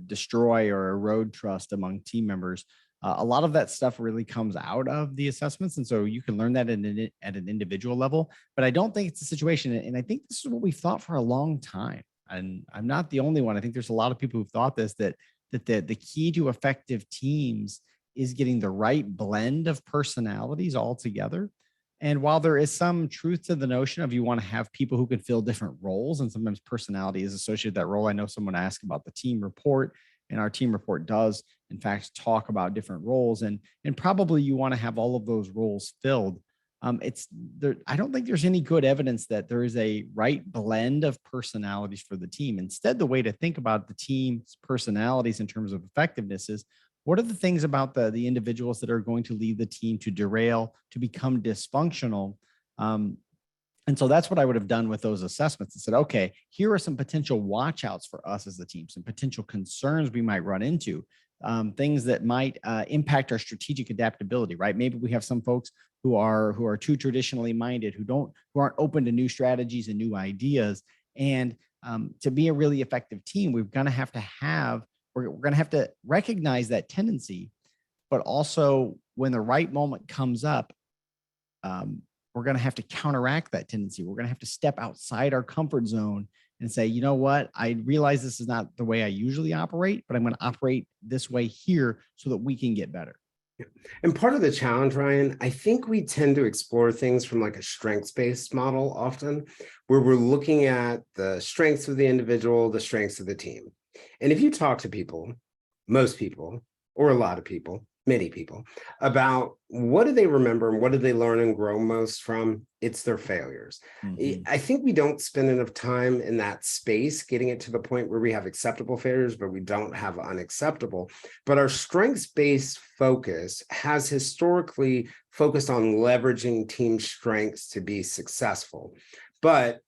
destroy or erode trust among team members. A lot of that stuff really comes out of the assessments. And so you can learn that at an individual level, but I don't think it's a situation. And I think this is what we've thought for a long time. And I'm not the only one. I think there's a lot of people who've thought this, that the key to effective teams is getting the right blend of personalities all together. And while there is some truth to the notion of you want to have people who can fill different roles, and sometimes personality is associated with that role. I know someone asked about the team report, and our team report does, in fact, talk about different roles. And probably you want to have all of those roles filled. I don't think there's any good evidence that there is a right blend of personalities for the team. Instead, the way to think about the team's personalities in terms of effectiveness is, what are the things about the individuals that are going to lead the team to derail, to become dysfunctional? And so that's what I would have done with those assessments and said, okay, here are some potential watch outs for us as a team, some potential concerns we might run into, things that might impact our strategic adaptability, right? Maybe we have some folks who are too traditionally minded, who aren't open to new strategies and new ideas. And to be a really effective team, we're going to have to recognize that tendency, but also when the right moment comes up, we're going to have to counteract that tendency. We're going to have to step outside our comfort zone and say, you know what, I realize this is not the way I usually operate, but I'm going to operate this way here so that we can get better. And part of the challenge, Ryan, I think we tend to explore things from like a strengths-based model often, where we're looking at the strengths of the individual, the strengths of the team. And if you talk to people, most people, or a lot of people, many people, about what do they remember and what do they learn and grow most from, it's their failures. Mm-hmm. I think we don't spend enough time in that space getting it to the point where we have acceptable failures, but we don't have unacceptable. But our strengths-based focus has historically focused on leveraging team strengths to be successful. But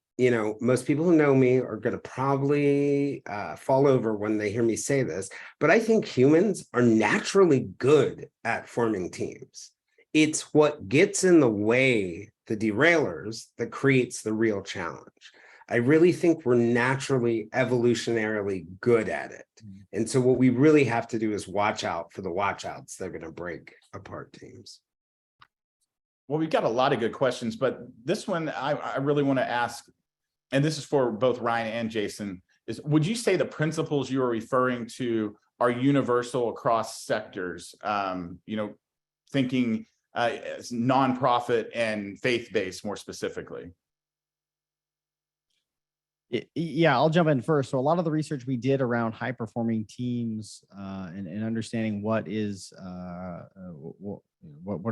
most people who know me are going to probably fall over when they hear me say this, but I think humans are naturally good at forming teams. It's what gets in the way, the derailers, that creates the real challenge. I really think we're naturally, evolutionarily good at it. And so what we really have to do is watch out for the watch outs that are going to break apart teams. Well, we've got a lot of good questions, but this one I really want to ask, and this is for both Ryne and Jayson, is would you say the principles you are referring to are universal across sectors? Thinking nonprofit and faith-based more specifically. Yeah, I'll jump in first. So a lot of the research we did around high-performing teams and understanding what are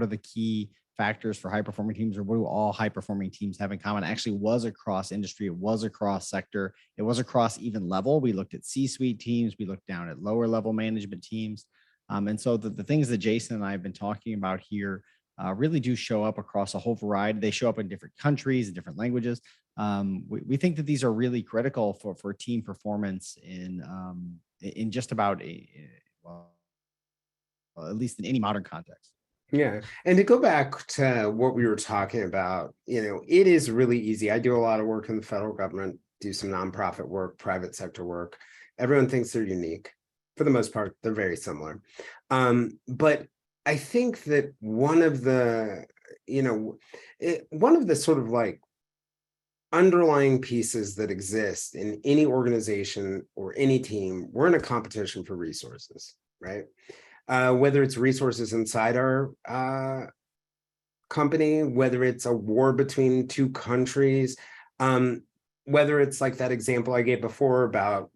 the key factors for high-performing teams, or what do all high-performing teams have in common, actually was across industry, it was across sector, it was across even level. We looked at C-suite teams, we looked down at lower-level management teams. And so the things that Jayson and I have been talking about here really do show up across a whole variety. They show up in different countries and different languages. We think that these are really critical for team performance in just about at least in any modern context. Yeah. And to go back to what we were talking about, it is really easy. I do a lot of work in the federal government, do some nonprofit work, private sector work. Everyone thinks they're unique. For the most part, they're very similar. But I think that one of the sort of like underlying pieces that exist in any organization or any team, we're in a competition for resources, right? Whether it's resources inside our company, whether it's a war between two countries, whether it's like that example I gave before about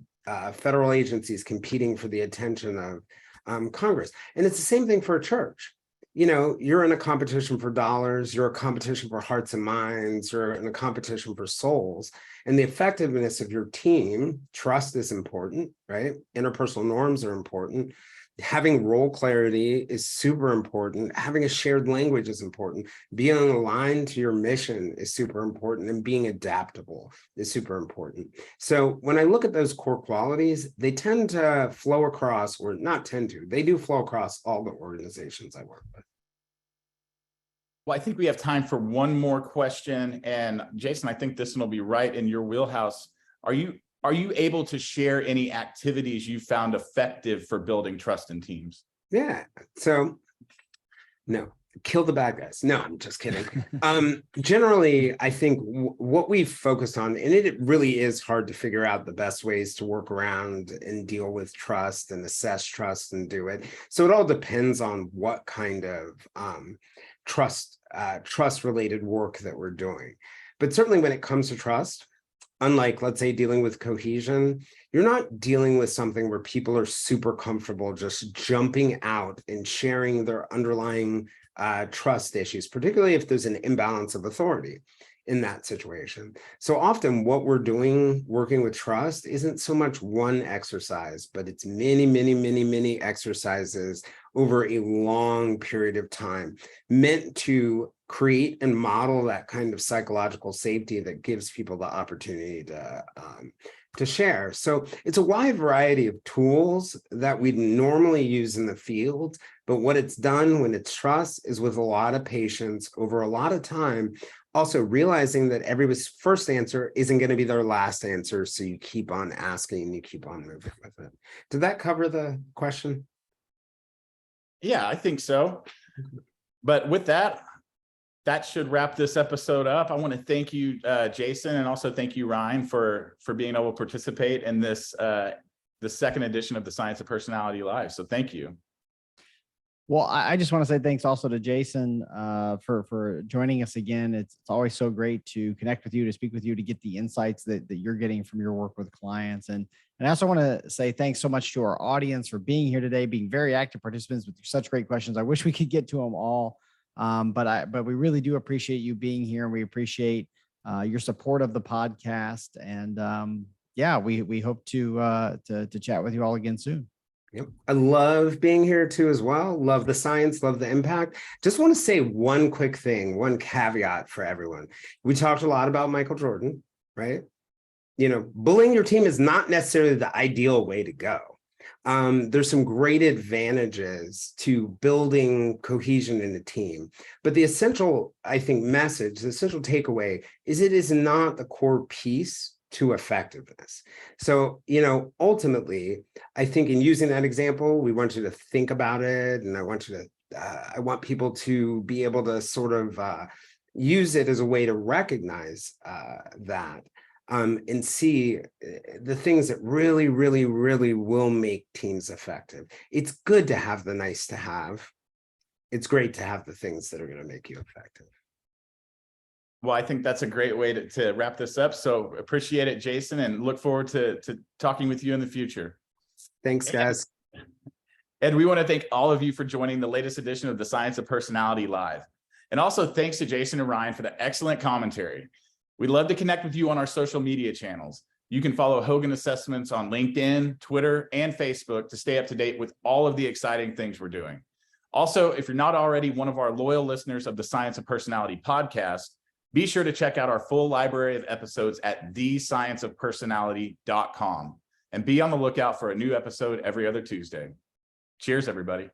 federal agencies competing for the attention of Congress. And it's the same thing for a church. You're in a competition for dollars, you're a competition for hearts and minds, you're in a competition for souls. And the effectiveness of your team, trust is important, right? Interpersonal norms are important. Having role clarity is super important. Having a shared language is important. Being aligned to your mission is super important, and being adaptable is super important. So when I look at those core qualities, they tend to flow across, or not tend to, they do flow across all the organizations I work with. Well, I think we have time for one more question. And Jayson, I think this one will be right in your wheelhouse. Are are you able to share any activities you found effective for building trust in teams? Yeah. So, no, kill the bad guys. No, I'm just kidding. Generally, I think what we've focused on, and it really is hard to figure out the best ways to work around and deal with trust and assess trust and do it. So it all depends on what kind of trust related work that we're doing. But certainly when it comes to trust, unlike, let's say, dealing with cohesion, you're not dealing with something where people are super comfortable just jumping out and sharing their underlying trust issues, particularly if there's an imbalance of authority in that situation. So often what we're doing working with trust isn't so much one exercise, but it's many exercises over a long period of time, meant to create and model that kind of psychological safety that gives people the opportunity to share. So it's a wide variety of tools that we normally use in the field, but what it's done when it's trust is with a lot of patience over a lot of time, also realizing that everybody's first answer isn't going to be their last answer. So you keep on asking and you keep on moving with it. Did that cover the question? Yeah, I think so. But with that, that should wrap this episode up. I want to thank you, Jayson, and also thank you, Ryne, for being able to participate in this the second edition of the Science of Personality Live. So thank you. Well, I just want to say thanks also to Jayson for joining us again. It's always so great to connect with you, to speak with you, to get the insights that you're getting from your work with clients. And I also want to say thanks so much to our audience for being here today, being very active participants with such great questions. I wish we could get to them all. But we really do appreciate you being here, and we appreciate your support of the podcast. And yeah, we hope to chat with you all again soon. Yep. I love being here too as well. Love the science, love the impact. Just want to say one quick thing, one caveat for everyone. We talked a lot about Michael Jordan, right? You know, bullying your team is not necessarily the ideal way to go. There's some great advantages to building cohesion in a team, but the essential, I think, message, the essential takeaway is it is not the core piece to effectiveness. So, you know, ultimately, I think in using that example, we want you to think about it, and I want people to be able to sort of use it as a way to recognize that. And see the things that really will make teams effective. It's good to have the nice to have. It's great to have the things that are going to make you effective. Well, I think that's a great way to wrap this up. So appreciate it, Jayson, and look forward to talking with you in the future. Thanks, guys. And we want to thank all of you for joining the latest edition of the Science of Personality Live. And also thanks to Jayson and Ryne for the excellent commentary. We'd love to connect with you on our social media channels. You can follow Hogan Assessments on LinkedIn, Twitter, and Facebook to stay up to date with all of the exciting things we're doing. Also, if you're not already one of our loyal listeners of the Science of Personality podcast, be sure to check out our full library of episodes at thescienceofpersonality.com and be on the lookout for a new episode every other Tuesday. Cheers, everybody.